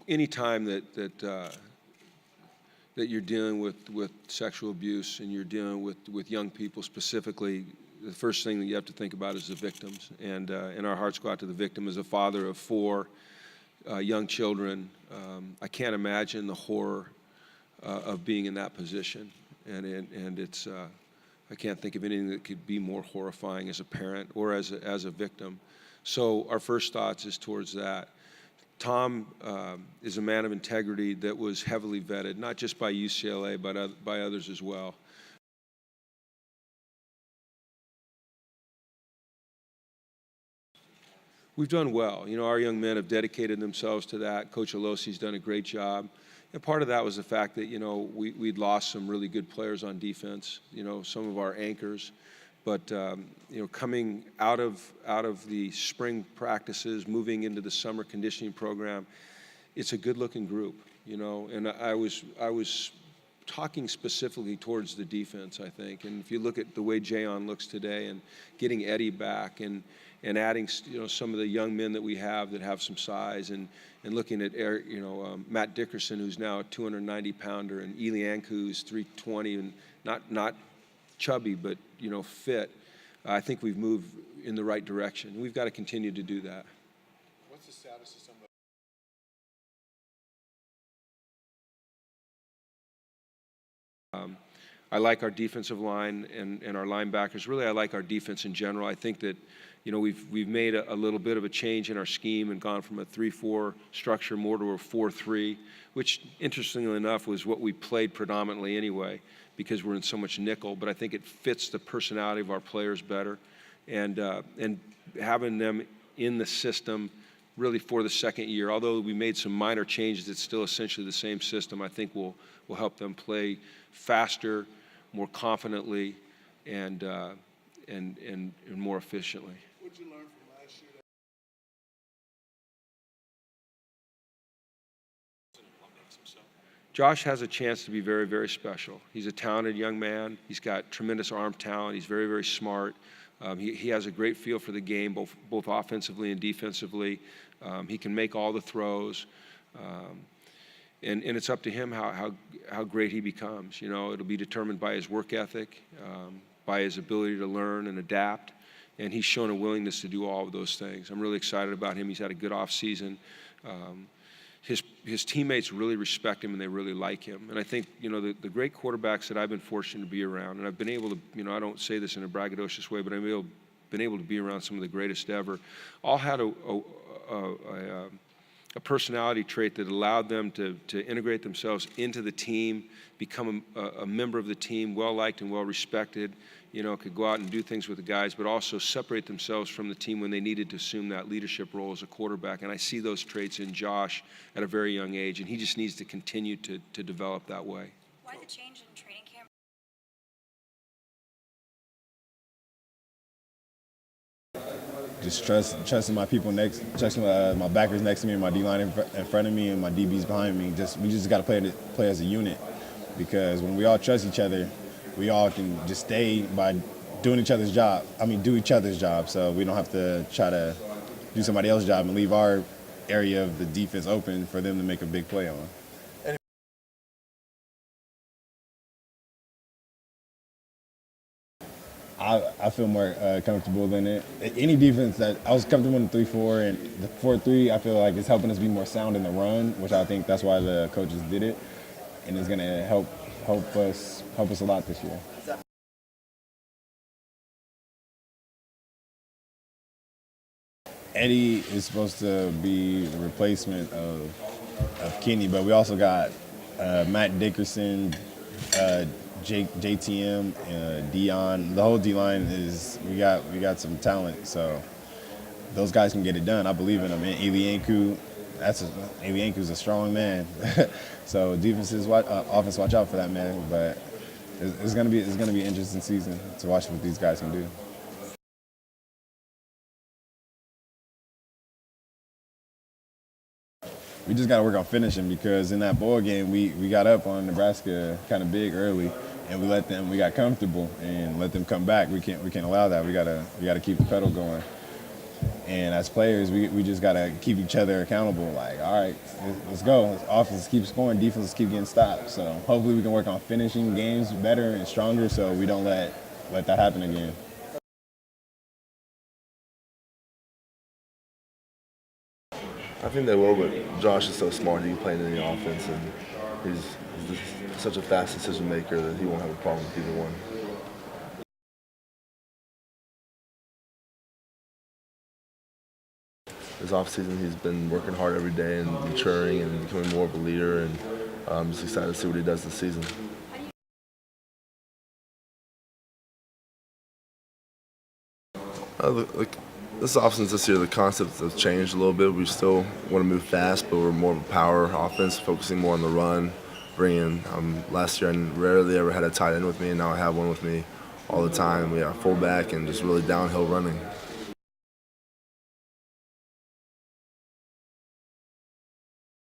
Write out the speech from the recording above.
any time that you're dealing with sexual abuse and you're dealing with young people specifically, the first thing that you have to think about is the victims. And our hearts go out to the victim. As a father of 4 young children, I can't imagine the horror of being in that position. And it's I can't think of anything that could be more horrifying as a parent or as a victim. So our first thoughts is towards that. Tom is a man of integrity that was heavily vetted, not just by UCLA, but by others as well. We've done well. Our young men have dedicated themselves to that. Coach Alosi's done a great job. And part of that was the fact that, we'd lost some really good players on defense, some of our anchors. But, coming out of the spring practices, moving into the summer conditioning program, it's a good-looking group, And I was talking specifically towards the defense, I think. And if you look at the way Jayon looks today and getting Eddie back and adding, some of the young men that we have that have some size and looking at, Matt Dickerson, who's now a 290-pounder, and Elianku, who's 320 and not chubby, but, fit. I think we've moved in the right direction. We've got to continue to do that. What's the status of some of I like our defensive line and our linebackers. Really, I like our defense in general. I think that, we've made a little bit of a change in our scheme and gone from a 3-4 structure more to a 4-3, which, interestingly enough, was what we played predominantly anyway because we're in so much nickel. But I think it fits the personality of our players better. And having them in the system really for the second year, although we made some minor changes, it's still essentially the same system, I think will help them play faster, more confidently, and more efficiently. What did you learn from last year? Josh has a chance to be very, very special. He's a talented young man. He's got tremendous arm talent. He's very, very smart. He has a great feel for the game, both offensively and defensively. He can make all the throws. And it's up to him how great he becomes. It'll be determined by his work ethic, by his ability to learn and adapt. And he's shown a willingness to do all of those things. I'm really excited about him. He's had a good offseason. His teammates really respect him and they really like him. And I think, the great quarterbacks that I've been fortunate to be around, and I've been able to, I don't say this in a braggadocious way, but I've been able to be around some of the greatest ever, all had a personality trait that allowed them to integrate themselves into the team, become a member of the team, well-liked and well-respected, could go out and do things with the guys, but also separate themselves from the team when they needed to assume that leadership role as a quarterback. And I see those traits in Josh at a very young age, and he just needs to continue to develop that way. Why the change in training camp? Just trusting my people trusting my backers next to me, and my D-line in front of me, and my DBs behind me. We just got to play as a unit, because when we all trust each other, we all can just stay by doing each other's job. Do each other's job, so we don't have to try to do somebody else's job and leave our area of the defense open for them to make a big play on. I feel more comfortable in it. Any defense that I was comfortable in the 3-4 and the 4-3, I feel like it's helping us be more sound in the run, which I think that's why the coaches did it, and it's going to help us a lot this year. Eddie is supposed to be the replacement of Kenny, but we also got Matt Dickerson, JTM, Dion. The whole D-line we got some talent, so those guys can get it done. I believe in them. And Elianku, Elianku's a strong man. So defenses, offense, watch out for that man. But it's gonna be an interesting season to watch what these guys can do. We just got to work on finishing, because in that bowl game we got up on Nebraska kind of big early, and we got comfortable and let them come back. We can't allow that. We gotta keep the pedal going. And as players, we just got to keep each other accountable. Like, all right, let's go. Offense keep scoring, defense keep getting stopped. So hopefully we can work on finishing games better and stronger so we don't let that happen again. I think they will, but Josh is so smart. He can play in the offense, and he's just such a fast decision maker that he won't have a problem with either one. This offseason, he's been working hard every day and maturing and becoming more of a leader, and I'm just excited to see what he does this season. This offseason this year, the concepts have changed a little bit. We still want to move fast, but we're more of a power offense, focusing more on the run. Last year, I rarely ever had a tight end with me, and now I have one with me all the time. We have fullback and just really downhill running.